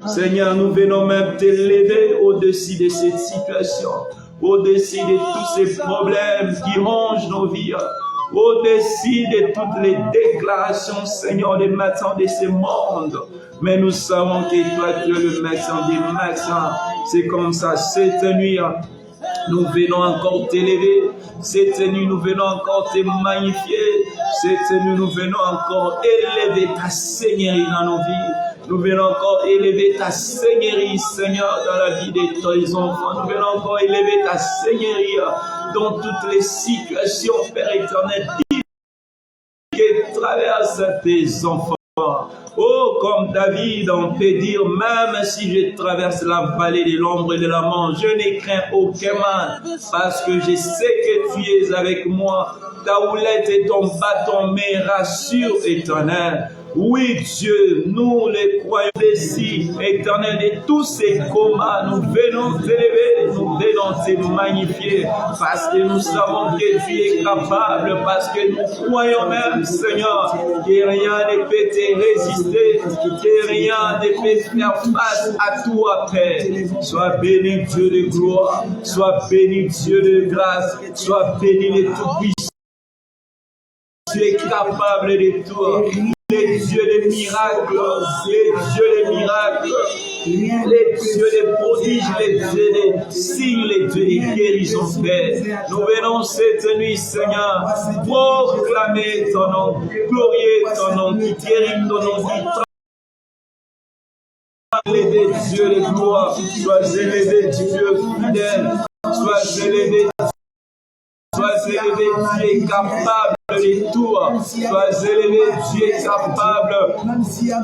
Seigneur, nous venons même t'élever au-dessus de cette situation, au-dessus de tous ces problèmes qui rongent nos vies, au-dessus de toutes les déclarations, Seigneur, des médecins de ce monde. Mais nous savons que toi, tu es le médecin des médecins. C'est comme ça, cette nuit, nous venons encore t'élever. Cette nuit, nous venons encore te magnifier. Cette nuit, nous venons encore élever ta Seigneurie dans nos vies. Nous venons encore élever ta Seigneurie, Seigneur, dans la vie de tes enfants. Nous venons encore élever ta Seigneurie dans toutes les situations, Père éternel, qui traversent tes enfants. Oh, comme David, on peut dire, même si je traverse la vallée de l'ombre et de la mort, je ne crains aucun mal, parce que je sais que tu es avec moi. Ta houlette et ton bâton me rassurent, éternel. Oui, Dieu, nous les croyons ici, éternel, de tous ces combats, nous venons t'élever, nous venons te magnifier, parce que nous savons que tu es capable, parce que nous croyons même, Seigneur, que rien ne peut te résister, que rien ne peut faire face à toi, Père. Sois béni, Dieu de gloire, sois béni, Dieu de grâce, sois béni de tout-puissant. Tu es capable de tout. Les dieux des miracles, les dieux des miracles, les dieux des prodiges, les dieux des signes, les dieux des guérisons, Père. Nous venons cette nuit, Seigneur, proclamer ton nom, glorier ton nom, qui guérit ton nom, qui élevé Dieu de gloire, sois élevé Dieu fidèle, sois élevé, tu es capable de tout, sois élevé, tu es capable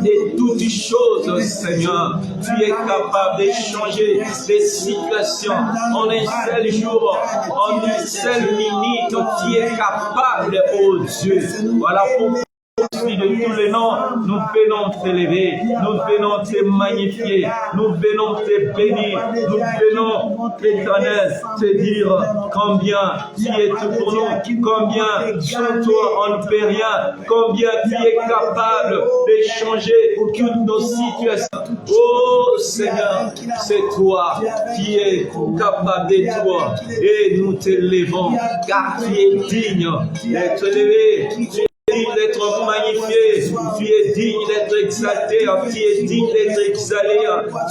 de toutes choses, Seigneur. Tu es capable de changer des situations en un seul jour, en une seule minute. Tu es capable, oh Dieu. Voilà pourquoi de tous les noms, nous venons t'élever, nous venons te magnifier, nous venons te bénir, nous venons, éternel, te dire combien tu es tout pour nous, combien sans toi on ne peut rien, combien tu es capable de changer toutes nos situations. Oh Seigneur, c'est toi qui es capable de toi et nous t'élevons car tu es digne d'être élevé. Tu es digne d'être magnifié, tu es digne d'être exalté, tu es digne d'être exalé,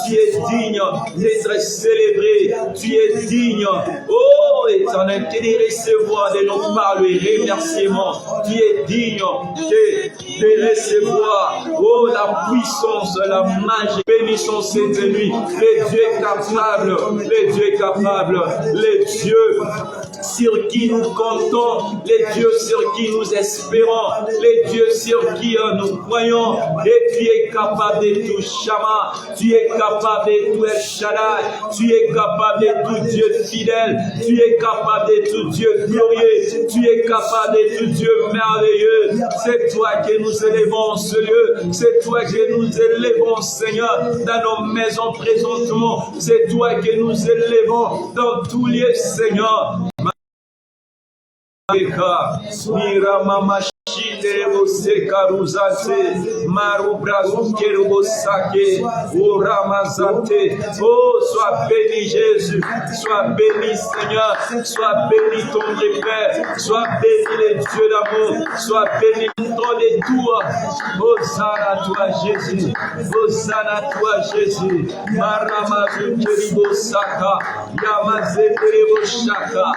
tu es digne d'être célébré, tu es digne, oh éternel, de recevoir de nos paroles et remerciements, tu es digne de recevoir, oh la puissance, la magie, bénissons cette nuit, les dieux capables, les dieux capables, les dieux sur qui nous comptons, les dieux sur qui nous espérons, les dieux sur qui nous croyons, et tu es capable de tout Shama, tu es capable de tout El Shaddai, tu es capable de tout Dieu fidèle, tu es capable de tout Dieu glorieux, tu es capable de tout Dieu merveilleux. C'est toi que nous élevons en ce lieu, c'est toi que nous élevons, Seigneur, dans nos maisons présentement, c'est toi que nous élevons dans tous lieux, Seigneur. Mira mama shiterebo sekaruzate maru brazu kerebo sake o ramazate. Oh, sois béni Jésus, sois béni Seigneur, sois béni ton Dieu Père, sois béni les dieux d'amour, sois béni ton de tout. Hosanna à toi Jésus, Hosanna à toi Jésus. Maramazu kerebo saka, yamazeterebo shaka.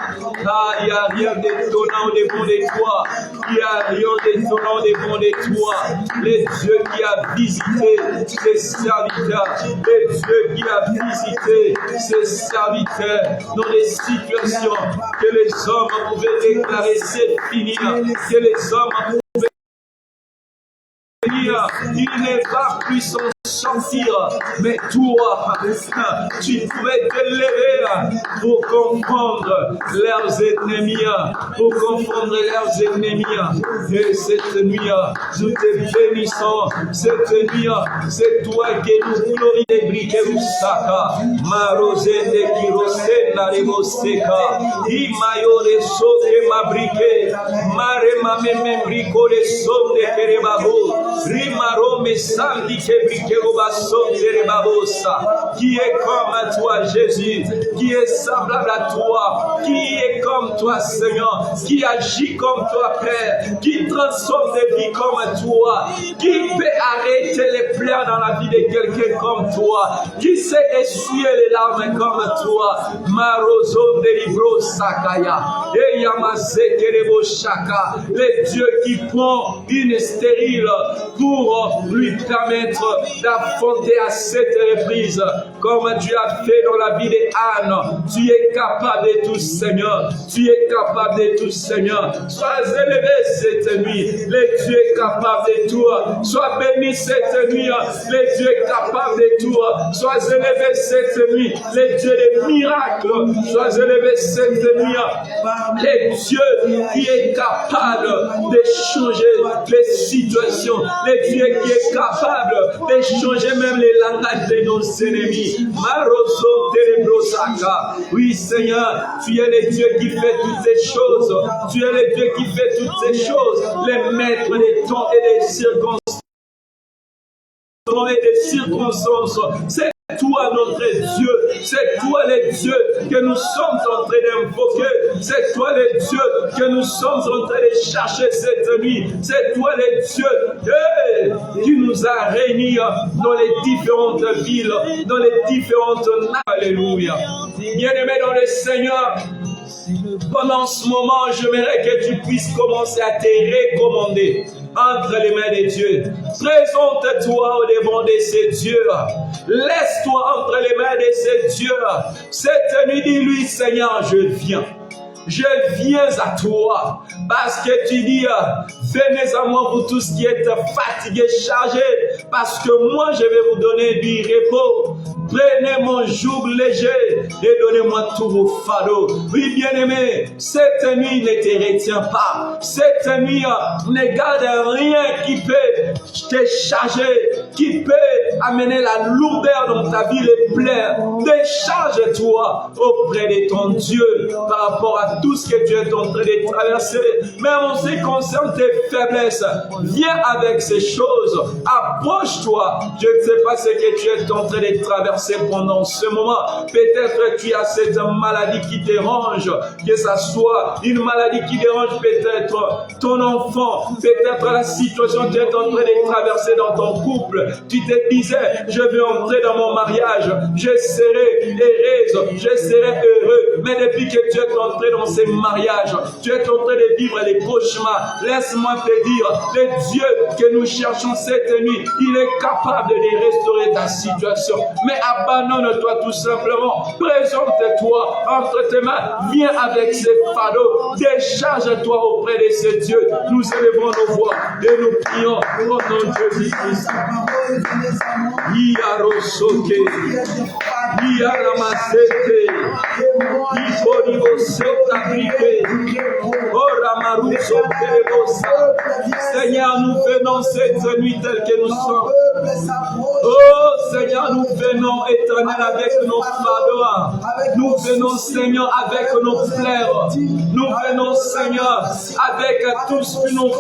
Il n'y a rien d'étonnant au devant de toi. Il n'y a rien d'étonnant au devant de toi. Les dieux qui a visité ses serviteurs. Les dieux qui a visité ses serviteurs dans les situations que les hommes pouvaient déclarer c'est fini. Que les hommes pouvaient venir. Il n'est pas plus s'en sortir. Mais toi, tu pouvais te lever pour confondre leurs ennemis. Pour confondre leurs ennemis. Et cette nuit, nous te bénissons. Cette nuit, c'est toi qui nous glorifies des briques et saka. Marosé de kirosé na reboseka. Imayore soke ma brique. Mare ma meme brico de son de kerebabo. Rimaro me sandi ke brique robaso Qui est comme toi, Jésus? Qui est semblable à toi? Qui est comme toi, Seigneur? Qui agit comme toi, Père? Qui transforme des vies comme toi? Qui peut arrêter les pleurs dans la vie de quelqu'un comme toi? Qui sait essuyer les larmes comme toi? Marozo de Libro Sakaya. Et Yamase Kerebo Shaka. Les dieux qui prend une stérile pour lui permettre d'affronter à cette reprise, comme tu as fait dans la vie d'Anne. Tu es capable de tout, Seigneur. Tu es capable de tout, Seigneur. Sois élevé cette nuit. Le Dieu est capable de tout. Sois béni cette nuit. Le Dieu est capable de tout. Sois élevé cette nuit. Le Dieu des miracles. Sois élevé cette nuit. Le Dieu qui est capable de changer les situations. Le Dieu qui est capable de changer même les langages de nos ennemis. Oui, Seigneur, tu es le Dieu qui fait toutes ces choses. Tu es le Dieu qui fait toutes ces choses. Les maîtres des temps et des circonstances. C'est toi notre Dieu, c'est toi le Dieu que nous sommes en train d'invoquer, c'est toi le Dieu que nous sommes en train de chercher cette nuit, c'est toi le Dieu qui nous a réunis dans les différentes villes, dans les différentes nations. Alléluia. Bien-aimé dans le Seigneur, pendant ce moment, j'aimerais que tu puisses commencer à te recommander entre les mains de Dieu. Présente-toi au devant de ces dieux. Laisse-toi entre les mains de ces dieux. Cette nuit, dis-lui, Seigneur, je viens. Je viens à toi, parce que tu dis, venez à moi vous tous qui êtes fatigués, chargés, parce que moi je vais vous donner du repos. Prenez mon joug léger et donnez-moi tous vos fardeaux. Oui, bien-aimé, cette nuit ne te retient pas. Cette nuit ne garde rien qui peut te charger, qui peut amener la lourdeur dans ta vie, les plaies. Décharge-toi auprès de ton Dieu par rapport à tout ce que tu es en train de traverser. Même en ce qui concerne tes faiblesses, viens avec ces choses. Approche-toi. Je ne sais pas ce que tu es en train de traverser pendant ce moment. Peut-être que tu as cette maladie qui dérange, que ce soit une maladie qui dérange peut-être ton enfant, peut-être la situation que tu es en train de traverser dans ton couple. Tu te disais, je vais entrer dans mon mariage, je serai heureuse, je serai heureux. Mais depuis que tu es entré dans ces mariages, tu es en train de vivre les cauchemars. Laisse-moi te dire, le Dieu que nous cherchons cette nuit, il est capable de restaurer ta situation. Mais abandonne-toi tout simplement. Présente-toi entre tes mains. Viens avec ces fardeaux. Décharge-toi auprès de ce Dieu. Nous élevons nos voix et nous prions au nom de Jésus-Christ. Yarosoke, Yaramasete, Seigneur, nous venons cette nuit telle que nous sommes. Oh Seigneur, nous venons éternel avec nos fardeaux. Nous venons Seigneur avec nos pleurs. Nous venons Seigneur avec tout ce qui nous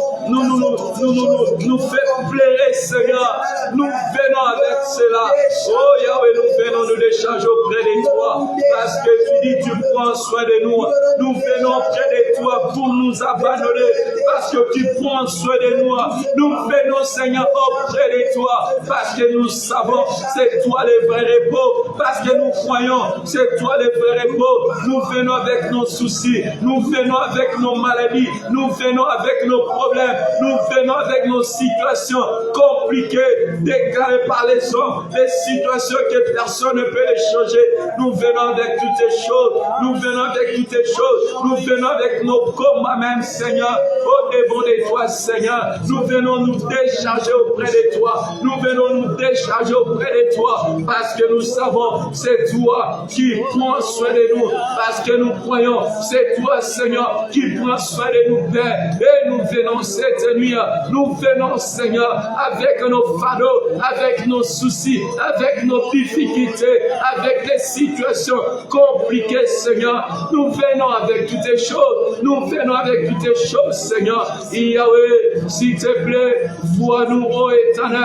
fait pleurer Seigneur. Nous venons avec cela. Oh Yahweh, nous venons nous décharger auprès de toi. Parce que tu dis tu prends soin de nous. Nous venons auprès de toi pour nous abandonner. Parce que tu prends soin de nous. Nous venons Seigneur auprès de toi. Parce que nous savons c'est toi le vrai repos. Parce que nous croyons c'est toi le vrai repos. Nous venons avec nos soucis. Nous venons avec nos maladies. Nous venons avec nos problèmes. Nous venons avec nos situations compliquées, déclarées par les hommes, des situations que personne ne peut les changer. Nous venons avec toutes ces choses. Nous venons avec toutes ces choses. Nous venons avec nos combats même, Seigneur, au devant de toi, Seigneur. Nous venons nous décharger auprès de toi. Nous venons nous décharger auprès de toi parce que nous savons c'est toi qui prends soin de nous. Parce que nous croyons c'est toi, Seigneur, qui prends soin de nous, Père. Et nous venons cette nuit. Nous venons, Seigneur, avec nos fardeaux, avec nos soucis, avec nos difficultés. avec des situations compliquées, Seigneur. Nous venons avec toutes les choses. Nous venons avec toutes les choses, Seigneur. Yahweh, s'il te plaît, vois-nous, ô Éternel.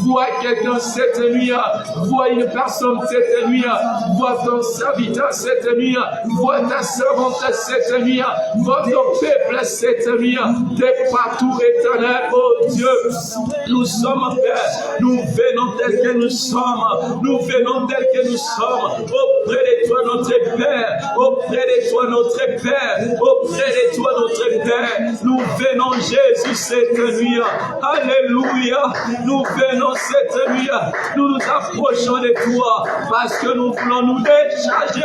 Vois quelqu'un cette nuit. Vois une personne cette nuit. Vois ton serviteur cette nuit. Vois ta servante cette nuit. Vois ton peuple cette nuit. De partout, Éternel, ô Dieu. Nous sommes Père. Nous venons tel que nous sommes. Nous venons tel que nous sommes. Auprès de toi, notre Père. Auprès de toi, notre Père. Auprès de toi, notre Père. Nous venons, Jésus, cette nuit. Alléluia. Nous venons cette nuit. Nous nous approchons de toi parce que nous voulons nous décharger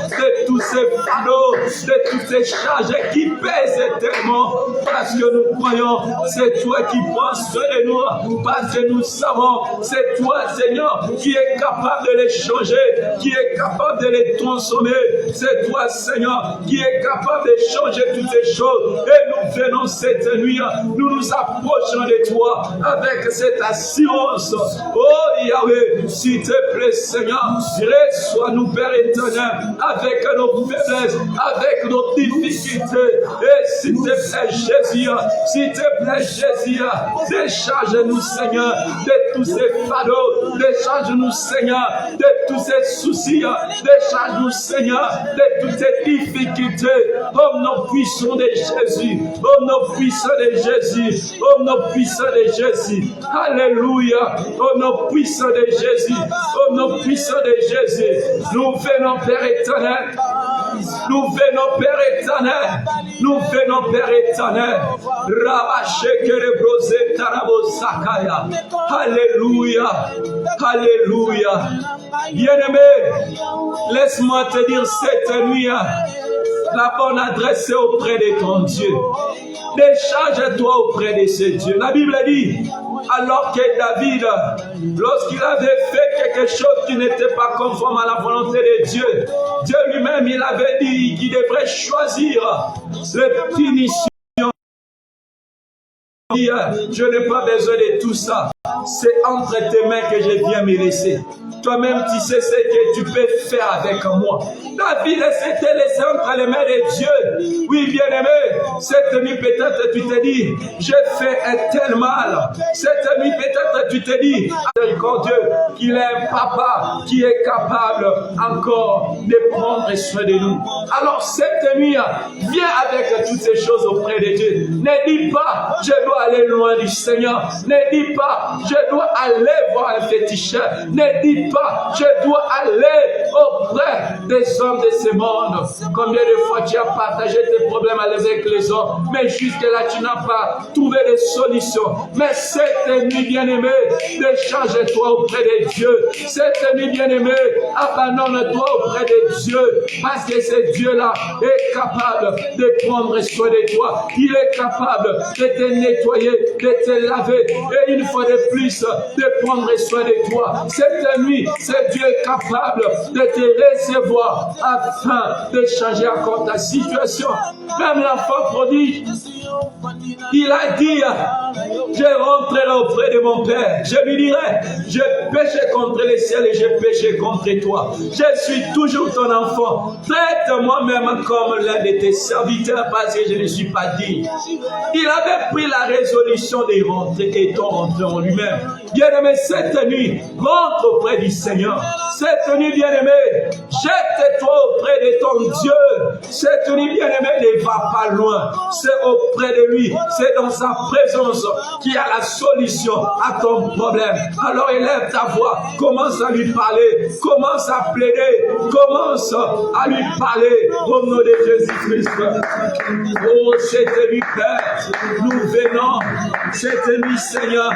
de tous ces fardeaux, de toutes ces charges qui pèsent tellement. Parce que nous croyons, c'est toi qui prends soin de nous. Parce que nous savons, c'est toi, Seigneur, qui est capable de les changer, qui est capable de les transformer. C'est toi, Seigneur, qui est capable de changer toutes ces choses. Et nous venons cette nuit, nous nous approchons de toi avec cette assurance. Oh Yahweh, s'il te plaît, Seigneur, reçois-nous, Père éternel, avec nos faiblesses, avec nos difficultés. Et s'il te plaît, Jésus, s'il te plaît, Jésus, décharge-nous, Seigneur, de tous ces fardeaux, décharge-nous, Seigneur, de tous ces soucis, décharge-nous, Seigneur, de toutes ces difficultés. Ô nom puissant de Jésus, ô nom puissant de Jésus, ô nom puissant de Jésus. Alléluia, ô nom puissant de Jésus, ô nom puissant de Jésus. Nous venons, Père éternel. Nous venons, Père éternel. Nous venons, Père éternel. Alléluia. Alléluia. Bien-aimé, laisse-moi te dire cette nuit la bonne adresse est auprès de ton Dieu. Décharge-toi auprès de ce Dieu. La Bible dit, alors que David, lorsqu'il avait fait quelque chose qui n'était pas conforme à la volonté de Dieu, Dieu lui-même, il avait dit qu'il devrait choisir les punitions. Je n'ai pas besoin de tout ça. C'est entre tes mains que je viens me laisser. Toi-même, tu sais ce que tu peux faire avec moi. David s'était laissé entre les mains de Dieu. Oui, bien-aimé, cette nuit peut-être tu te dis, j'ai fait un tel mal. Cette nuit peut-être tu te dis, miséricordieux, qu'il est un papa qui est capable encore de prendre soin de nous. Alors cette nuit, viens avec toutes ces choses auprès de Dieu. Ne dis pas, je dois aller loin du Seigneur. Ne dis pas, je dois aller voir un féticheur. Ne dis pas, je dois aller auprès des hommes de ce monde. Combien de fois tu as partagé tes problèmes avec les hommes, mais jusque-là tu n'as pas trouvé de solution. Mais cette nuit, bien-aimé, décharge-toi auprès de Dieu. Cette nuit, bien-aimé, abandonne-toi auprès de Dieu, parce que ce Dieu-là est capable de prendre soin de toi. Il est capable de te nettoyer, de te laver, et une fois de plus, de prendre soin de toi. Cette nuit, ce Dieu est capable de te recevoir afin de changer encore ta situation. Même l'enfant prodigue, il a dit, je rentrerai auprès de mon Père. Je lui dirai, je péché contre le ciel et je péché contre toi. Je suis toujours ton enfant. Traite-moi même comme l'un de tes serviteurs parce que je ne suis pas digne. Il avait pris la résolution de rentrer, étant rentré en lui-même. Bien-aimé, cette nuit, rentre auprès du Seigneur. Cette nuit, bien-aimé, jette-toi auprès de ton Dieu. Cette nuit, bien-aimé, ne va pas loin. C'est auprès de lui. C'est dans sa présence qu'il y a la solution à ton problème. Alors élève ta voix, commence à lui parler, commence à plaider, commence à lui parler au nom de Jésus-Christ. Oh, cette nuit, Père, nous venons, cette nuit, Seigneur,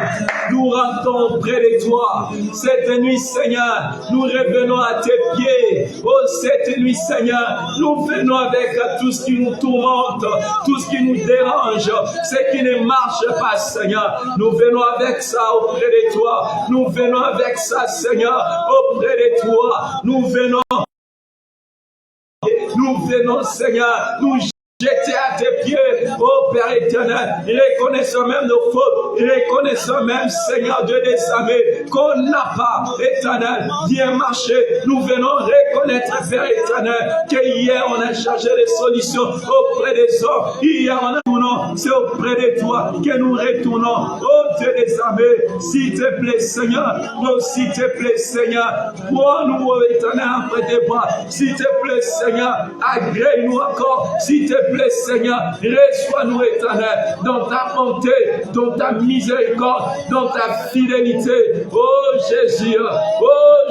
nous rentrons auprès de toi. Cette nuit, Seigneur, nous revenons à tes pieds. Oh, cette nuit, Seigneur, nous venons avec tout ce qui nous tourmente, tout ce qui nous dérange, ce qui ne marche pas, Seigneur. Nous venons avec ça auprès de toi. Nous venons avec ça, Seigneur, auprès de toi. Nous venons, Seigneur, nous jeter à tes pieds oh Père éternel, reconnaissons même nos fautes, reconnaissons même, Seigneur Dieu des armées, qu'on n'a pas, éternel, bien marché. Nous venons reconnaître, Père éternel, que hier on a cherché des solutions auprès des hommes. Hier on a tourné, c'est auprès de toi que nous retournons. Oh Dieu des armées, s'il te plaît, Seigneur, oh, s'il te plaît, Seigneur, prends-nous, oh éternel, entre tes bras. S'il te plaît, Seigneur, agrée-nous encore. S'il te plaît, Seigneur, reçois-nous, éternel, dans ta bonté, dans ta miséricorde, dans ta fidélité. Oh Jésus, oh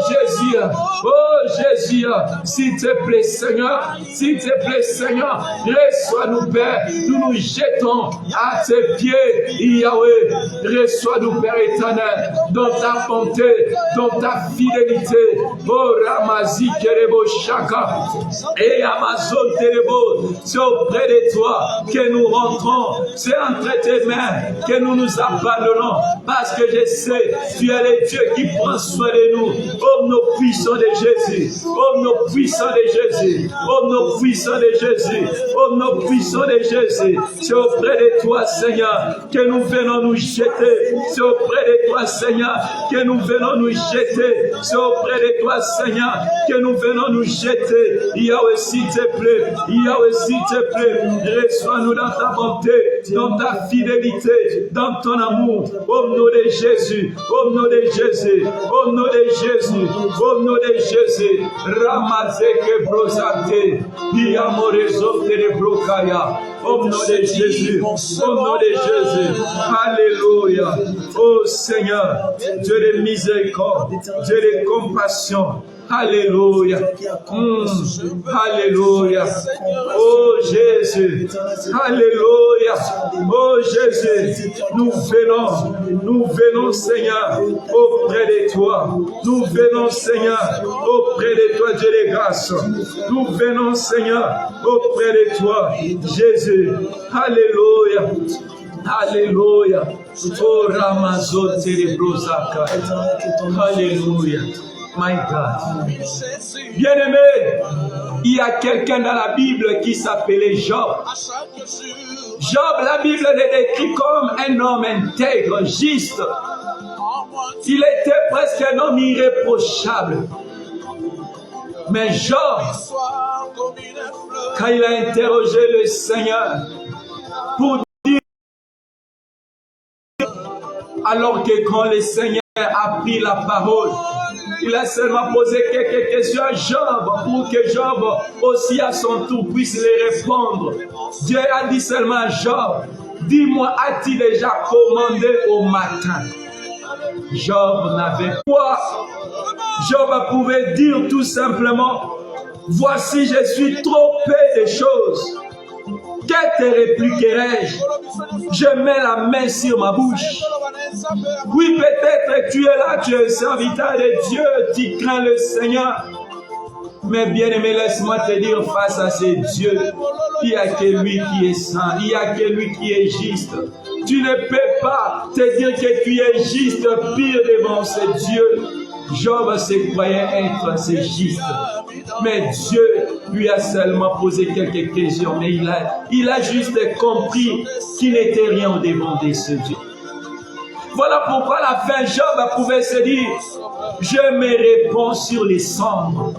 Jésus, oh Jésus, s'il te plaît, Seigneur, s'il te plaît, Seigneur, reçois-nous, Père. Nous nous jetons à tes pieds, Yahweh. Reçois-nous, Père éternel, dans ta bonté, dans ta fidélité. Oh Ramazi Kerebo Shaka et Amazon Terebo, c'est auprès de toi que nous rentrons, c'est entre tes mains que nous nous abandonnons, parce que je sais, tu es le Dieu qui prend soin de nous. Oh, puissant de Jésus, oh, puissant de Jésus, oh, puissant de Jésus, oh, puissant de Jésus, c'est auprès de toi, Seigneur, que nous venons nous jeter, c'est auprès de toi, Seigneur, que nous venons nous jeter, c'est auprès de toi, Seigneur, que nous venons nous jeter. Yahweh, s'il te plaît, Yahweh, s'il te plaît, reçois-nous dans ta bonté, dans ta fidélité, dans ton amour, au nom de Jésus, au nom de Jésus, au nom de Jésus, au nom de Jésus. Ramazeke brosate, Yamorezo terebrokaya, au nom de Jésus, au nom de Jésus. Alléluia. Oh Seigneur, Dieu de miséricorde, Dieu de compassion. Alléluia. Alléluia. Oh Jésus. Alléluia. Oh Jésus. Nous venons Seigneur auprès de toi. Nous venons Seigneur auprès de toi, Dieu de grâce. Nous venons Seigneur auprès de toi, Jésus. Alléluia. Alléluia. Oh Ramazote de Brosaka. Alléluia. My God. Bien-aimé, il y a quelqu'un dans la Bible qui s'appelait Job. Job, la Bible le décrit comme un homme intègre, juste. Il était presque un homme irréprochable. Mais Job, quand il a interrogé le Seigneur pour dire, alors que quand le Seigneur a pris la parole, il a seulement posé quelques questions à Job pour que Job aussi à son tour puisse les répondre. Dieu a dit seulement à Job, dis-moi, as-tu déjà commandé au matin? Job n'avait pas. Job pouvait dire tout simplement, voici je suis trompé des choses. Que te répliquerai-je? Je mets la main sur ma bouche. Oui, peut-être tu es là, tu es serviteur de Dieu, tu crains le Seigneur. Mais bien-aimé, laisse-moi te dire, face à ces dieux, il n'y a que lui qui est saint, il n'y a que lui qui est juste. Tu ne peux pas te dire que tu es juste, pire devant ces dieux. Job se croyait être assez juste. Mais Dieu lui a seulement posé quelques questions. Mais il a juste compris qu'il n'était rien au devant de ce Dieu. Voilà pourquoi à la fin, Job pouvait se dire, je me réponds sur les cendres.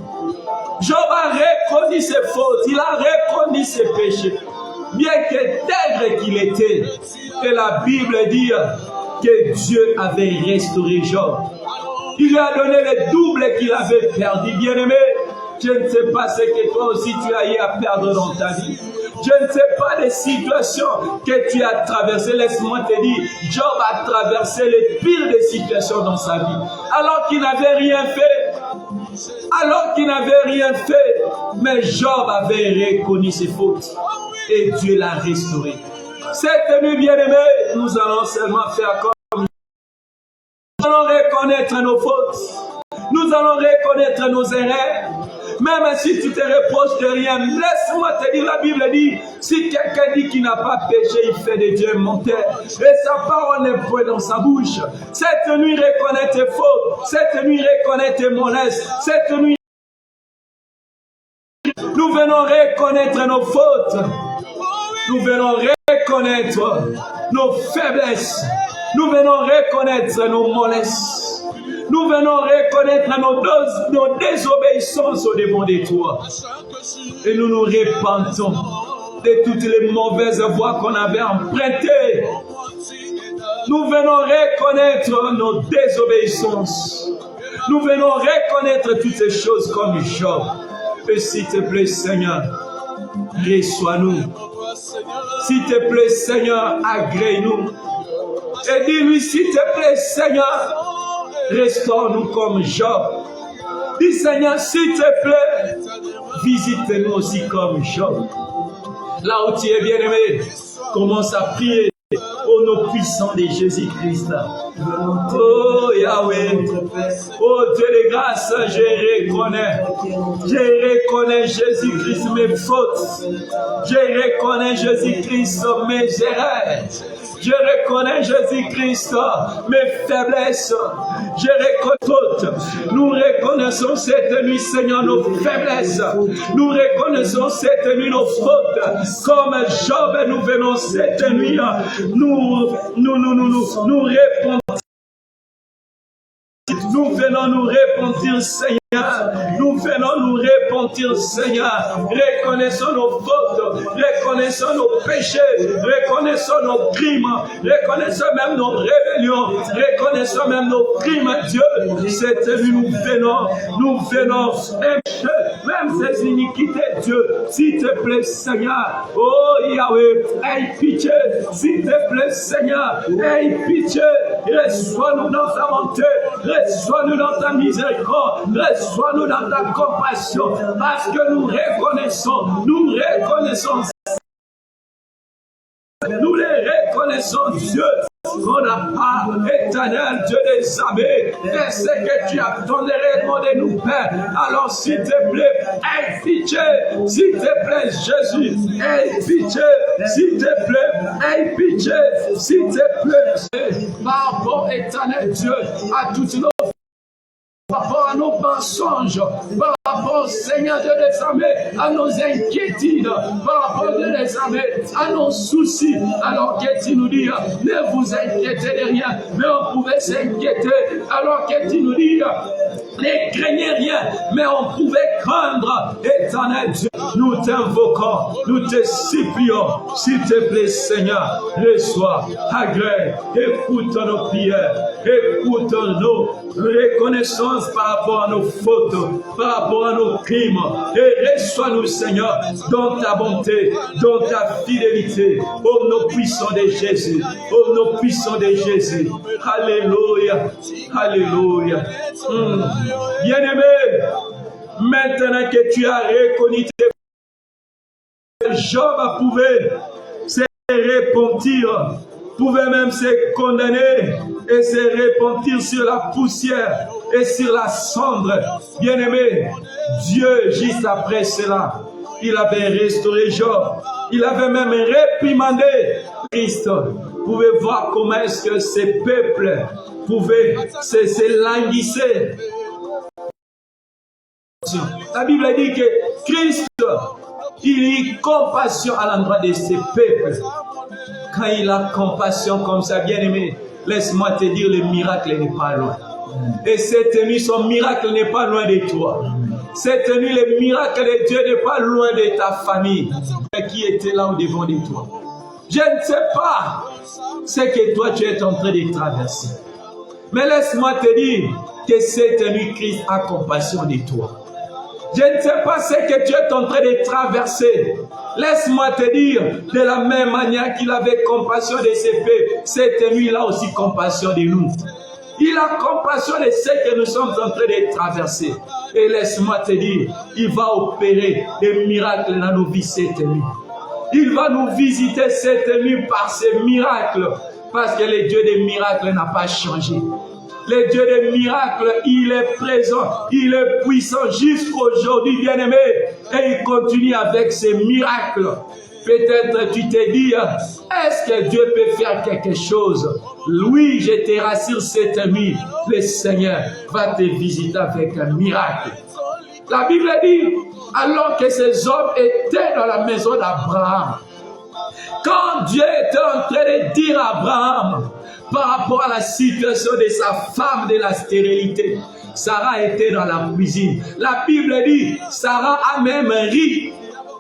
Job a reconnu ses fautes, il a reconnu ses péchés. Bien qu'intègre qu'il était. Et la Bible dit que Dieu avait restauré Job. Il lui a donné le double qu'il avait perdu. Bien-aimé, je ne sais pas ce que toi aussi tu as eu à perdre dans ta vie. Je ne sais pas des situations que tu as traversées. Laisse-moi te dire, Job a traversé les pires des situations dans sa vie. Alors qu'il n'avait rien fait. Alors qu'il n'avait rien fait. Mais Job avait reconnu ses fautes. Et Dieu l'a restauré. Cette nuit, bien-aimé, nous allons seulement faire comme nous allons reconnaître nos fautes. Nous allons reconnaître nos erreurs. Même si tu te reproches de rien, laisse-moi te dire, la Bible dit, si quelqu'un dit qu'il n'a pas péché, il fait de Dieu un menteur. Et sa parole n'est point dans sa bouche. Cette nuit, reconnais tes fautes. Cette nuit, reconnais tes molestes. Cette nuit, nous venons reconnaître nos fautes. Nous venons reconnaître nos faiblesses. Nous venons reconnaître nos mollesses. Nous venons reconnaître nos désobéissances au devant de toi. Et nous nous repentons de toutes les mauvaises voies qu'on avait empruntées. Nous venons reconnaître nos désobéissances. Nous venons reconnaître toutes ces choses comme Job. Et s'il te plaît, Seigneur, reçois-nous. S'il te plaît, Seigneur, agrée-nous. Et dis-lui, s'il te plaît, Seigneur, restaure-nous comme Job. Dis, Seigneur, s'il te plaît, visite-nous aussi comme Job. Là où tu es bien-aimé, commence à prier au nom puissant de Jésus-Christ. Oh Yahweh, oh Dieu de grâce, je reconnais Jésus-Christ mes fautes. Je reconnais Jésus-Christ mes erreurs. Je reconnais Jésus-Christ, mes faiblesses. Je reconnais toutes. Nous reconnaissons cette nuit, Seigneur, nos faiblesses. Nous reconnaissons cette nuit nos fautes. Comme Job, nous venons cette nuit. Nous répondons. Nous venons nous repentir, Seigneur. Nous venons nous repentir, Seigneur. Reconnaissons nos fautes, reconnaissons nos péchés, reconnaissons nos crimes, reconnaissons même nos rébellions, reconnaissons même nos crimes, Dieu. Cette nuit, nous venons même ces iniquités, Dieu. S'il te plaît, Seigneur. Oh Yahweh, aie pitié. S'il te plaît, Seigneur, aie pitié. Reçois-nous dans ta bonté. Reçois-nous dans ta miséricorde, reçois-nous dans ta compassion, parce que nous reconnaissons, nous les reconnaissons, Dieu, qu'on n'a pas éternel Dieu des armées, et ce que tu as donné de nous, Père. Alors, s'il te plaît, aie pitié, s'il te plaît, Jésus, aie pitié, s'il te plaît, aie pitié, s'il te plaît, par rapport éternel Dieu, à toutes nos par rapport à nos mensonges, par rapport, Seigneur Dieu des armées, à nos inquiétudes, par rapport, Dieu des armées, à nos soucis, alors que tu nous dis, ne vous inquiétez de rien, mais on pouvait s'inquiéter, alors que tu nous dis, ne craignez rien, mais on pouvait craindre, éternel Dieu. Nous t'invoquons, nous te supplions, s'il te plaît, Seigneur, reçois, agrée, écoute nos prières, écoute nos reconnaissances par rapport à nos fautes, par rapport à nos crimes, et reçois-nous, Seigneur, dans ta bonté, dans ta fidélité, au nom puissant de Jésus, au nom puissant de Jésus. Alléluia, alléluia. Bien-aimé, maintenant que tu as reconnu tes Job pouvait se repentir, pouvait même se condamner et se repentir sur la poussière et sur la cendre. Bien-aimé, Dieu, juste après cela, il avait restauré Job. Il avait même réprimandé Christ. Vous pouvez voir comment est-ce que ces peuples pouvaient se languisser. La Bible dit que Christ, il eut compassion à l'endroit de ces peuples. Quand il a compassion comme ça, bien-aimé, laisse-moi te dire, le miracle n'est pas loin. Et cette nuit, son miracle n'est pas loin de toi. Cette nuit, le miracle de Dieu n'est pas loin de ta famille qui était là au devant de toi. Je ne sais pas ce que toi tu es en train de traverser. Mais laisse-moi te dire que cette nuit, Christ a compassion de toi. Je ne sais pas ce que tu es en train de traverser. Laisse-moi te dire, de la même manière qu'il avait compassion de ses peuples, cette nuit, il a aussi compassion de nous. Il a compassion de ce que nous sommes en train de traverser. Et laisse-moi te dire, il va opérer des miracles dans nos vies cette nuit. Il va nous visiter cette nuit par ces miracles. Parce que le Dieu des miracles n'a pas changé. Le Dieu des miracles, il est présent, il est puissant jusqu'aujourd'hui, bien-aimé. Et il continue avec ses miracles. Peut-être tu te dis, est-ce que Dieu peut faire quelque chose? Oui, je te rassure cette nuit, le Seigneur va te visiter avec un miracle. La Bible dit, alors que ces hommes étaient dans la maison d'Abraham, quand Quand Dieu était en train de dire à Abraham par rapport à la situation de sa femme de la stérilité, Sarah était dans la cuisine. La Bible dit, Sarah a même ri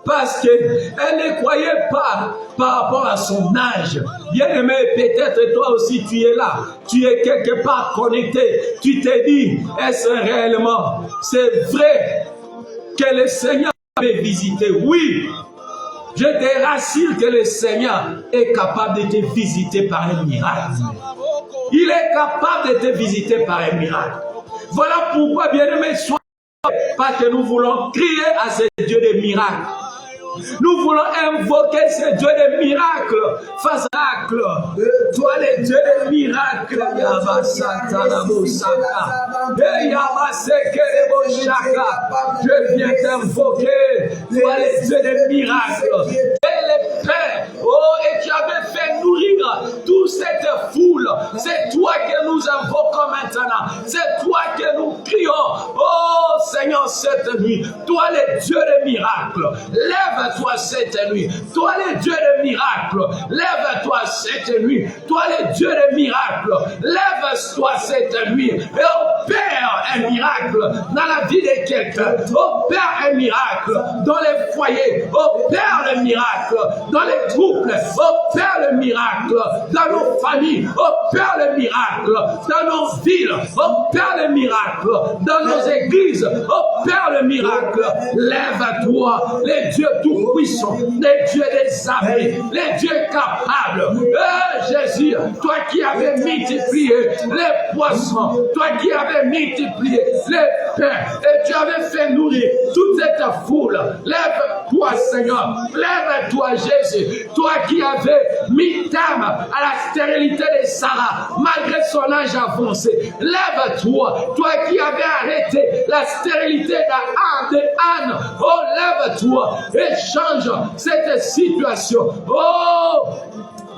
parce qu'elle ne croyait pas par rapport à son âge. Bien-aimé, peut-être toi aussi tu es là, tu es quelque part connecté, tu te dis, est-ce réellement, c'est vrai que le Seigneur avait visité? Oui, je te rassure que le Seigneur est capable de te visiter par un miracle. Il est capable de te visiter par un miracle. Voilà pourquoi, bien-aimé, sois parce que nous voulons crier à ce Dieu des miracles. Nous voulons invoquer ce Dieu des miracles. Face à miracle. Toi, le Dieu des miracles. Je viens t'invoquer. Toi, le Dieu des miracles. Et le Père. Oh, et tu avais fait nourrir toute cette foule. C'est toi que nous invoquons maintenant. C'est toi que nous crions. Oh, Seigneur, cette nuit. Toi, le Dieu des miracles. Lève-toi cette nuit. Toi, le Dieu des miracles. Lève-toi cette nuit. Toi, le Dieu des miracles. Lève-toi cette nuit. Et opère un miracle dans la vie de quelqu'un. Opère un miracle dans les foyers. Opère le miracle dans les couples. Opère le miracle dans nos familles. Opère le miracle dans nos villes. Opère le miracle dans nos églises. Opère le miracle. Lève-toi, les dieux tout-puissants, les dieux des armées, les dieux capables. Jésus, toi qui avais multiplié les poissons, toi qui avais multiplié les pains, et tu avais fait nourrir toute cette foule. Lève-toi, Seigneur. Lève-toi, Jésus. Toi qui avais mis terme à la stérilité de Sarah, malgré son âge avancé. Lève-toi. Toi qui avais arrêté la stérilité d'Anne. Oh, lève-toi et change cette situation. Oh,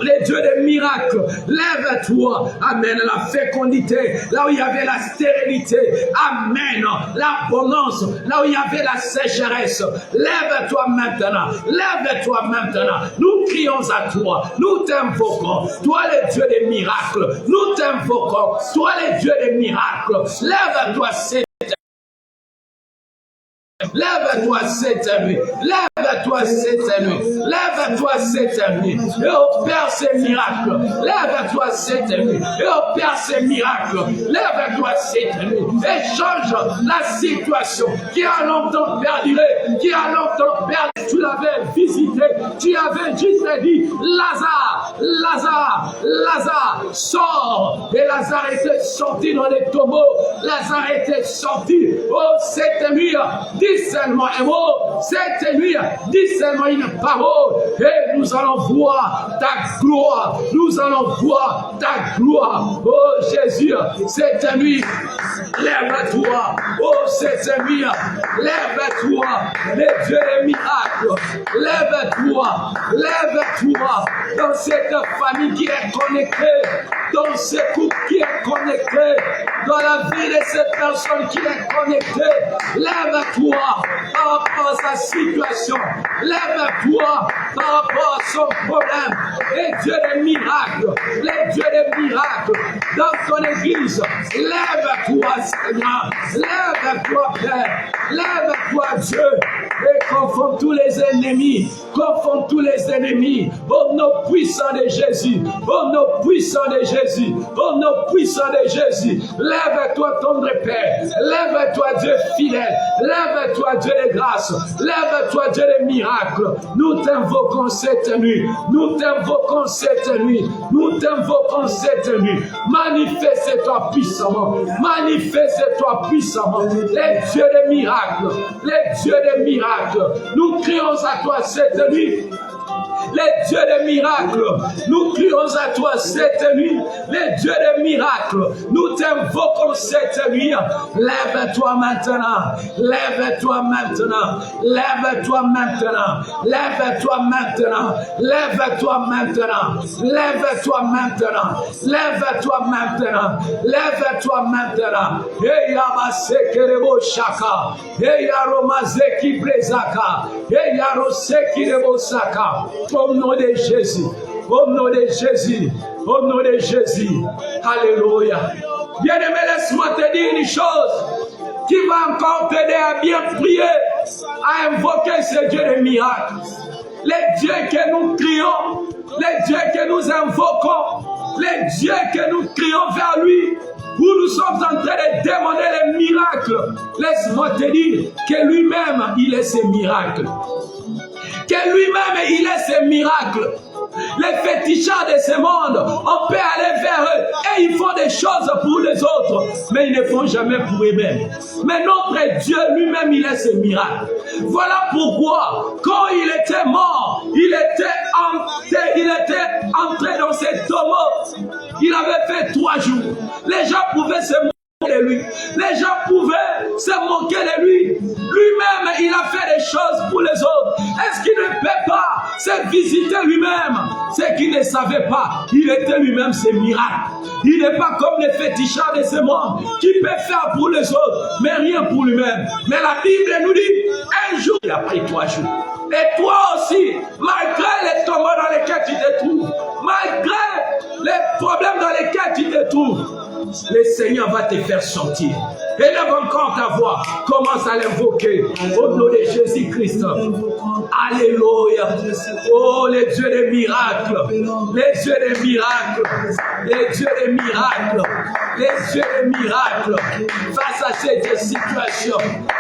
les dieux des miracles, lève-toi, amen, la fécondité, là où il y avait la stérilité, amen, l'abondance, là où il y avait la sécheresse, lève-toi maintenant, nous crions à toi, nous t'invoquons, toi les dieux des miracles, nous t'invoquons, toi les dieux des miracles, lève-toi, c'est lève-toi cette nuit, lève-toi cette nuit, lève-toi cette nuit, et opère ces miracles, lève-toi cette nuit, et opère ces miracles, lève-toi cette nuit, et change la situation qui a longtemps perduré, tu l'avais visité, tu avais juste dit, Lazare, sors, et Lazare était sorti dans les tombeaux, Lazare était sorti, oh cette nuit, dis seulement un mot, cette nuit, dis seulement une parole, et nous allons voir ta gloire, oh Jésus, cette nuit, lève-toi, oh cette nuit, lève-toi, les dieux des miracles, lève-toi, dans cette famille qui est connectée, dans ce couple qui est connecté, dans la vie de cette personne qui est connectée, lève-toi par rapport à sa situation, lève-toi par rapport à son problème, les dieux des miracles, dans ton église, lève-toi Seigneur, lève-toi Père, lève-toi Dieu, et confond tous les ennemis, au nom puissant de Jésus, lève-toi tendre Père, lève-toi Dieu fidèle, lève-toi Dieu de grâce, lève-toi Dieu de miracles, nous t'invoquons cette nuit, manifeste-toi puissamment, les dieux des miracles, nous crions à toi cette nuit. Les dieux des miracles, nous crions à toi cette nuit. Les dieux des miracles, nous t'invoquons cette nuit. Lève-toi maintenant. Hey Yamasekerebo Shaka. Hey Yaromazeki Brezaka. Hey Yaroseki Rebo Saka. toi. Au nom de Jésus. Au nom de Jésus. Au nom de Jésus. Alléluia. Bien-aimé, laisse-moi te dire une chose qui va encore t'aider à bien prier, à invoquer ce Dieu de miracles. Les dieux que nous crions, les dieux que nous invoquons, les dieux que nous crions vers lui, où nous sommes en train de demander les miracles. Laisse-moi te dire que lui-même, il est ces miracles. Que lui-même, il est ces miracles. Les fétichards de ce monde, on peut aller vers eux et ils font des choses pour les autres, mais ils ne font jamais pour eux-mêmes. Mais notre Dieu lui-même, il est ce miracle. Voilà pourquoi, quand il était mort, il était entré dans cette tombe. Il avait fait 3 jours. Les gens pouvaient se moquer de lui. Les gens pouvaient se moquer de lui. Lui-même, il a fait des choses pour les autres. Est-ce qu'il ne peut pas se visiter lui-même? C'est qu'il ne savait pas. Il était lui-même ce miracle. Il n'est pas comme les fétichards de ce monde qui peuvent faire pour les autres, mais rien pour lui-même. Mais la Bible nous dit, un jour, il a pris 3 jours. Et toi aussi, malgré les tombeaux dans lesquels tu te trouves, malgré les problèmes dans lesquels tu te trouves, le Seigneur va te faire sortir. Élève encore ta voix. Commence à l'invoquer au nom de Jésus-Christ. Alléluia. Oh, les dieux des miracles. Les dieux des miracles. Les dieux des miracles. Les dieux des miracles. Face à cette situation,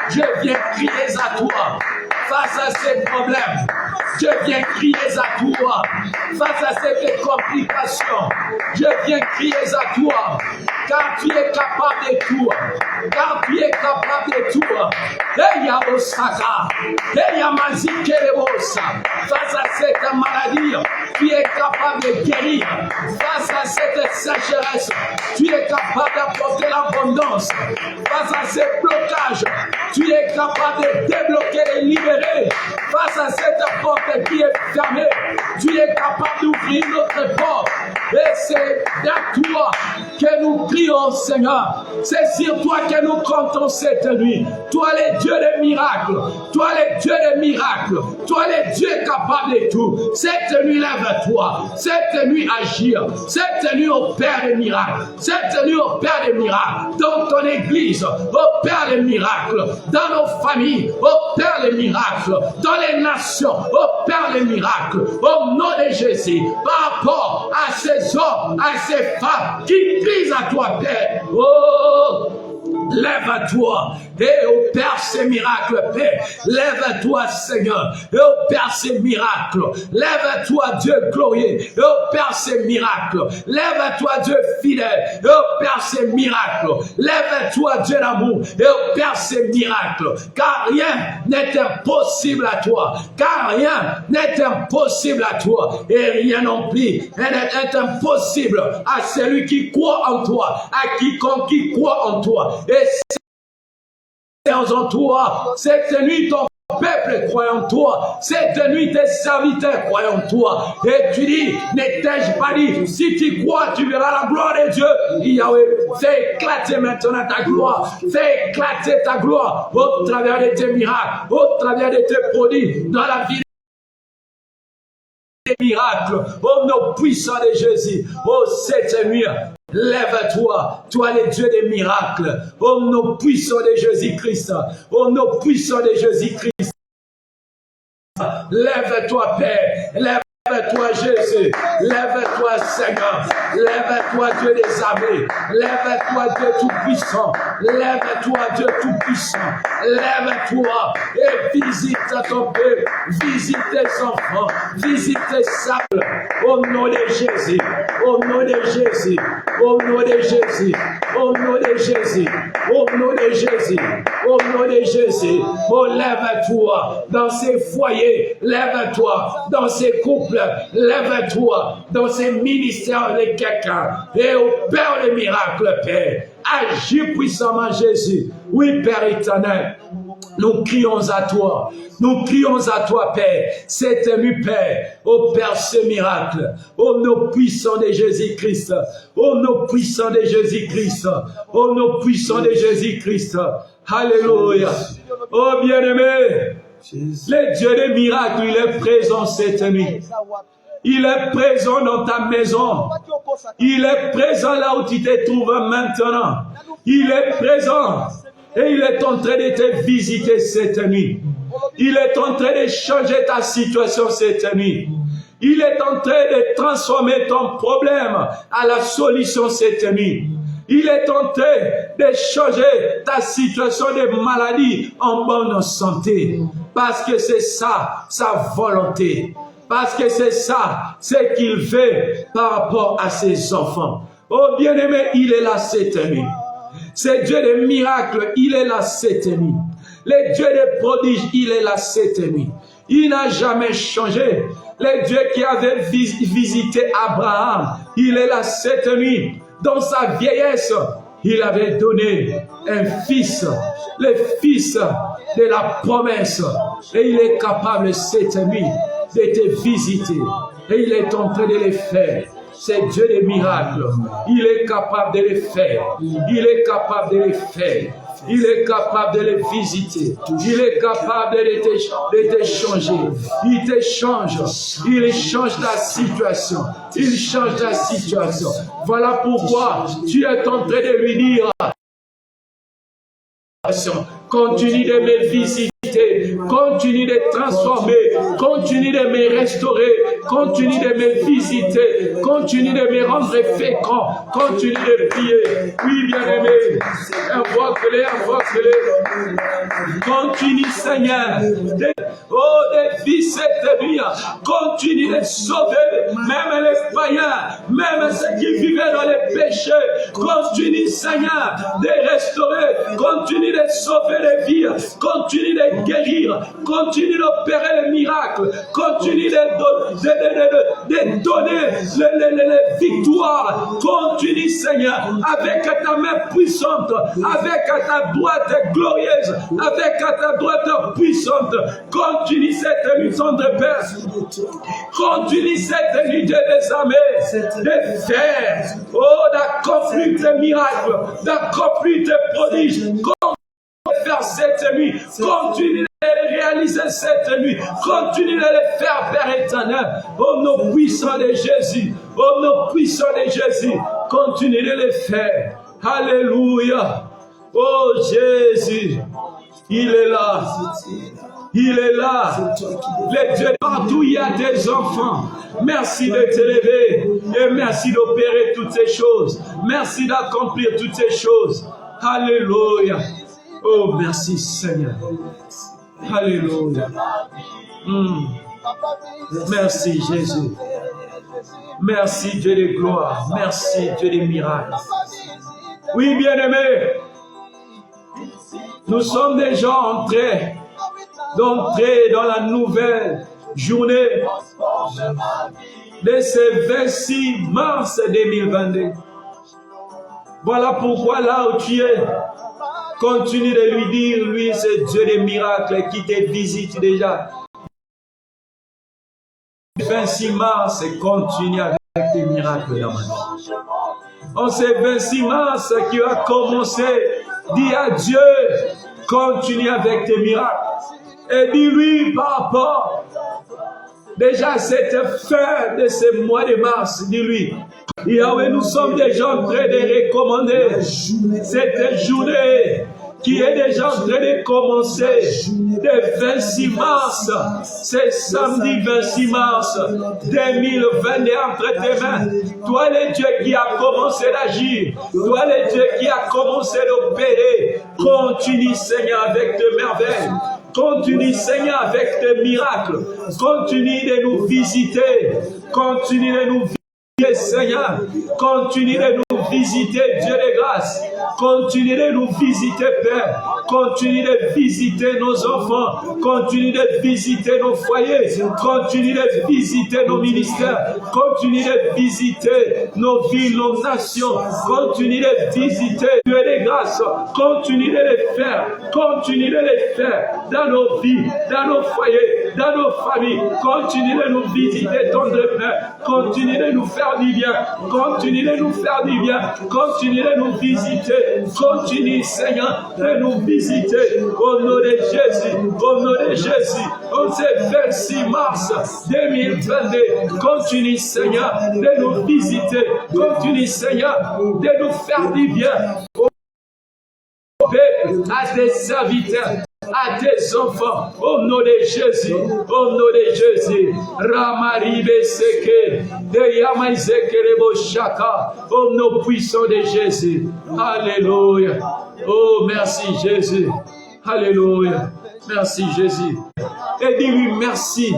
je viens crier à toi. Face à ces problèmes, je viens crier à toi. Face à cette complication, je viens crier à toi. Car tu es capable de tout. Car tu es capable de tout. Eya Osaka. Eya Mazikereosa. Face à cette maladie, tu es capable de guérir. Face à cette sécheresse, tu es capable d'apporter l'abondance. Face à ces blocages, tu es capable de débloquer et libérer. Face à cette porte qui est fermée, tu es capable d'ouvrir notre porte. Et c'est vers toi que nous prions, Seigneur. C'est sur toi que nous comptons cette nuit. Toi, les dieux des miracles. Toi, les dieux des miracles. Toi, les dieux capables de tout. Cette nuit, lève-toi. Cette nuit, agir. Cette nuit, opère des miracles. Cette nuit, opère des miracles. Dans ton église, opère les miracles. Dans nos familles, opère les miracles. Dans les nations, opère les miracles. Au nom de Jésus, par rapport à ces hommes, à ces femmes qui crient à toi, Père. Oh! Lève-toi et opère ces miracles, Père. Lève-toi, Seigneur, et opère ces miracles. Lève-toi, Dieu glorieux, et opère ces miracles. Lève-toi, Dieu fidèle, et opère ces miracles. Lève-toi, Dieu d'amour, et opère ces miracles. Car rien n'est impossible à toi. Car rien n'est impossible à toi. Et rien non plus n'est impossible à celui qui croit en toi, à quiconque qui croit en toi. Et en toi, cette nuit ton peuple croit en toi, cette nuit tes serviteurs croient en toi. Et tu dis, ne t'ai-je pas dit, si tu crois, tu verras la gloire de Dieu. Yahweh, fais éclater maintenant ta gloire, fais éclater ta gloire au travers de tes miracles, au travers de tes produits, dans la vie des miracles, au nom puissant de Jésus. Oh, cette nuit, lève-toi, toi les dieux des miracles, au nom puissant de Jésus-Christ, au nom puissant de Jésus-Christ. Lève-toi, Père, lève-toi, Jésus, lève-toi, Seigneur, lève-toi, Dieu des armées, lève-toi, Dieu tout-puissant, lève-toi, Dieu tout-puissant, lève-toi et visite ton peuple, visite tes enfants, visite tes sables, au nom de Jésus, au nom de Jésus, au nom de Jésus, au nom de Jésus, au nom de Jésus, au nom de Jésus. Oh, lève-toi dans ces foyers, lève-toi dans ces couples, lève-toi dans ces ministères de quelqu'un et opère les miracles, Père. Agis puissamment, Jésus. Oui, Père éternel. Nous crions à toi. Nous crions à toi, Père. C'est ému, Père. Opère ce miracle. Au nom puissant de Jésus-Christ. Au nom puissant de Jésus-Christ. Au nom puissant de Jésus-Christ. Alléluia. Oh bien-aimé, Le Dieu des miracles, il est présent cette nuit. Il est présent dans ta maison. Il est présent là où tu te trouves maintenant. Il est présent. Et il est en train de te visiter cette nuit. Il est en train de changer ta situation cette nuit. Il est en train de transformer ton problème à la solution cette nuit. Il est en train de changer ta situation de maladie en bonne santé. Parce que c'est ça, sa volonté. Parce que c'est ça, ce qu'il fait par rapport à ses enfants. Oh bien-aimé, il est là cette nuit. C'est Dieu des miracles, il est là cette nuit. Le Dieu des prodiges, il est là cette nuit. Il n'a jamais changé. Le Dieu qui avait visité Abraham, il est là cette nuit. Dans sa vieillesse, il avait donné un fils, le fils de la promesse. Et il est capable cette nuit de te visiter. Et il est en train de le faire. C'est Dieu des miracles. Il est capable de le faire. Il est capable de le faire. Il est capable de le visiter. Il est capable de te changer. Il te change. Il change ta situation. Il change ta situation. Voilà pourquoi tu es en train de lui dire: continue de me visiter, continue de transformer, continue de me restaurer, continue de me visiter, continue de me rendre fécond, continue de prier. Oui, bien-aimé, invoque-le, invoque-le. Continue, Seigneur, de vivre cette nuit. Continue de sauver même les païens, même ceux qui vivaient dans les péchés. Continue, Seigneur, de restaurer, continue de sauver les vies, continue de guérir, continue d'opérer les miracles, continue de donner les victoires. Continue, Seigneur, avec ta main puissante, avec ta droite glorieuse, avec ta droite puissante. Continue cette nuit, son de Père. Continue cette nuit, Dieu des armées, de faire, d'accomplir tes miracles, d'accomplir tes prodiges. Faire cette nuit, continue de les réaliser cette nuit, continue de les faire, Père éternel, au nom puissant de Jésus, au nom puissant de Jésus, continue de les faire. Alléluia. Oh Jésus, il est là. Il est là. Les dieux partout, il y a des enfants. Merci de t'élever et merci d'opérer toutes ces choses. Merci d'accomplir toutes ces choses. Alléluia. Oh, merci Seigneur. Alléluia. Merci Jésus. Merci Dieu de gloire. Merci Dieu des miracles. Oui, bien-aimés, nous sommes déjà entrés dans la nouvelle journée de ce 26 mars 2022. Voilà pourquoi là où tu es, continue de lui dire, lui c'est Dieu des miracles qui te visite déjà. 26 mars, continue avec tes miracles dans ma vie. En ce 26 mars qui a commencé, dis à Dieu, continue avec tes miracles. Et dis-lui par rapport déjà cette fin de ce mois de mars, dis-lui, Yahweh, nous sommes déjà en train de recommander cette journée qui est déjà en train de commencer le 26 mars. C'est samedi 26 mars 2022 entre tes mains. Toi, le Dieu qui a commencé d'agir, toi, le Dieu qui a commencé d'opérer, continue, Seigneur, avec tes merveilles. Continue, Seigneur, avec tes miracles. Continue de nous visiter. Continue de nous visiter, Seigneur. Continue de nous visiter, Dieu de grâce. Continue de nous visiter, Père. Continue de visiter nos enfants. Continue de visiter nos foyers. Continue de visiter nos ministères. Continue de visiter nos villes, nos nations. Continue de visiter, Dieu de grâce. Continue de les faire. Continue de les faire dans nos vies, dans nos foyers, dans nos familles. Continue de nous visiter, tendre Père. Continue de nous faire du bien. Continue de nous faire du bien. Continue de nous visiter. Continue, Seigneur, de nous visiter. Au nom de Jésus, au nom de Jésus, en ce 26 mars 2022, continue, Seigneur, de nous visiter, continue, Seigneur, de nous faire du bien au peuple, à tes serviteurs, à tes enfants, au nom de Jésus, au nom de Jésus. Ramaribe Seke, de Yamaizeke Rebo Shaka, au nom puissant de Jésus. Alléluia. Oh, merci Jésus. Alléluia. Merci Jésus. Et dis-lui merci.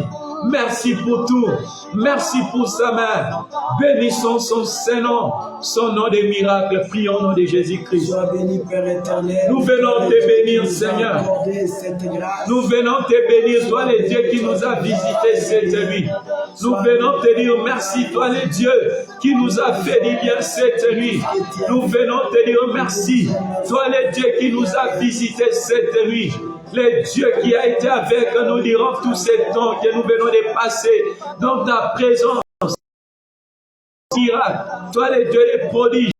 Merci pour tout. Merci pour sa main. Bénissons son Saint-Nom, son nom des miracles. Prions au nom de Jésus-Christ. Nous venons te bénir, Seigneur. Nous venons te bénir, toi le Dieu qui nous a visités cette nuit. Nous venons te dire merci, toi le Dieu qui nous a fait du bien cette nuit. Nous venons te dire merci, toi le Dieu qui nous a visités cette nuit. Le Dieu qui a été avec nous durant tous ces temps que nous venons de passer dans ta présence. Toi le Dieu des prodiges,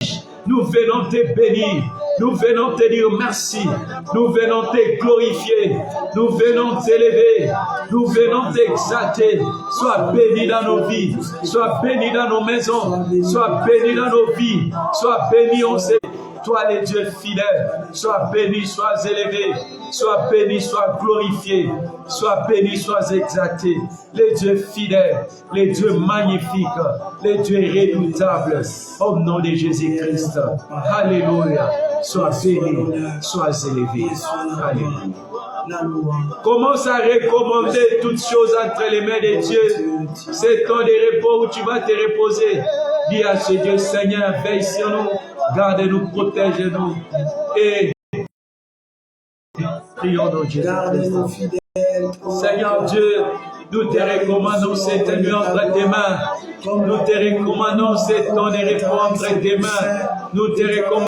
nous venons te bénir, nous venons te dire merci, nous venons te glorifier, nous venons t'élever, nous venons t'exalter. Sois béni dans nos vies, sois béni dans nos maisons, sois béni dans nos vies, sois béni en ces. Toi les dieux fidèles, sois béni, sois élevé, sois béni, sois glorifié, sois béni, sois exalté. Les dieux fidèles, les dieux magnifiques, les dieux redoutables, au nom de Jésus-Christ. Alléluia. Sois béni, sois élevé. Alléluia. Commence à recommander toutes choses entre les mains de Dieu. C'est temps de repos où tu vas te reposer. Dis à ce Dieu, Seigneur, veille sur nous, garde-nous, protège-nous. Et prions dans Jésus. Seigneur Dieu, nous te recommandons cette nuit entre tes mains. Nous te recommandons cette temps de repos entre tes mains. Nous te recommandons